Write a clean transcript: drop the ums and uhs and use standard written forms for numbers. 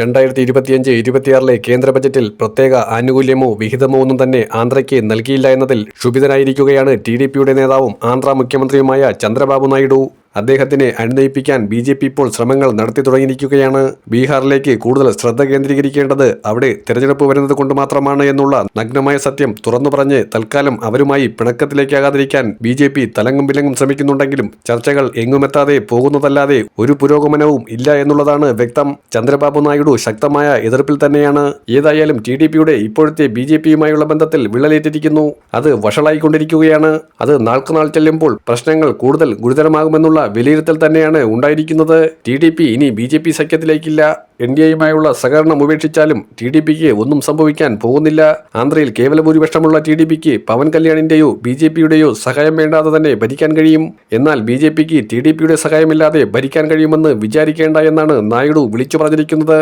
2025-26 കേന്ദ്ര ബജറ്റിൽ പ്രത്യേക ആനുകൂല്യമോ വിഹിതമോ ഒന്നും തന്നെ ആന്ധ്രയ്ക്ക് നൽകിയില്ല എന്നതിൽ ക്ഷുഭിതനായിരിക്കുകയാണ് ടിഡിപിയുടെ നേതാവും ആന്ധ്ര മുഖ്യമന്ത്രിയുമായ ചന്ദ്രബാബു നായിഡു. അദ്ദേഹത്തിനെ അനുനയിപ്പിക്കാൻ ബിജെപി ഇപ്പോൾ ശ്രമങ്ങൾ നടത്തി തുടങ്ങിയിരിക്കുകയാണ്. ബീഹാറിലേക്ക് കൂടുതൽ ശ്രദ്ധ കേന്ദ്രീകരിക്കേണ്ടത് അവിടെ തെരഞ്ഞെടുപ്പ് വരുന്നത് കൊണ്ട് മാത്രമാണ് എന്നുള്ള നഗ്നമായ സത്യം തുറന്നു പറഞ്ഞ് തൽക്കാലം അവരുമായി പിണക്കത്തിലേക്കാകാതിരിക്കാൻ ബിജെപി തലങ്ങും വിലങ്ങും ശ്രമിക്കുന്നുണ്ടെങ്കിലും ചർച്ചകൾ എങ്ങുമെത്താതെ പോകുന്നതല്ലാതെ ഒരു പുരോഗമനവും ഇല്ല എന്നുള്ളതാണ് വ്യക്തം. ചന്ദ്രബാബു നായിഡു ശക്തമായ എതിർപ്പിൽ തന്നെയാണ്. ഏതായാലും ടിഡിപിയുടെ ഇപ്പോഴത്തെ ബിജെപിയുമായുള്ള ബന്ധത്തിൽ വിള്ളലേറ്റിരിക്കുന്നു. അത് വഷളായിക്കൊണ്ടിരിക്കുകയാണ്. അത് നാൾക്കുനാൾ ചെല്ലുമ്പോൾ പ്രശ്നങ്ങൾ കൂടുതൽ ഗുരുതരമാകുമെന്നുള്ള വിലയിരുത്തൽ തന്നെയാണ് ഉണ്ടായിരിക്കുന്നത്. ടിഡിപി ഇനി ബിജെപി സഖ്യത്തിലേക്കില്ല. എൻഡിഎയുമായുള്ള സഹകരണം ഉപേക്ഷിച്ചാലും ടിഡിപിക്ക് ഒന്നും സംഭവിക്കാൻ പോകുന്നില്ല. ആന്ധ്രയിൽ കേവല ഭൂരിപക്ഷമുള്ള ടിഡിപിക്ക് പവൻ കല്യാണിന്റെയോ ബിജെപിയുടെയോ സഹായം വേണ്ടാതെ തന്നെ ഭരിക്കാൻ കഴിയും. എന്നാൽ ബിജെപിക്ക് ടിഡിപിയുടെ സഹായമില്ലാതെ ഭരിക്കാൻ കഴിയുമെന്ന് വിചാരിക്കേണ്ട എന്നാണ് നായിഡു വിളിച്ചു പറഞ്ഞിരിക്കുന്നത്.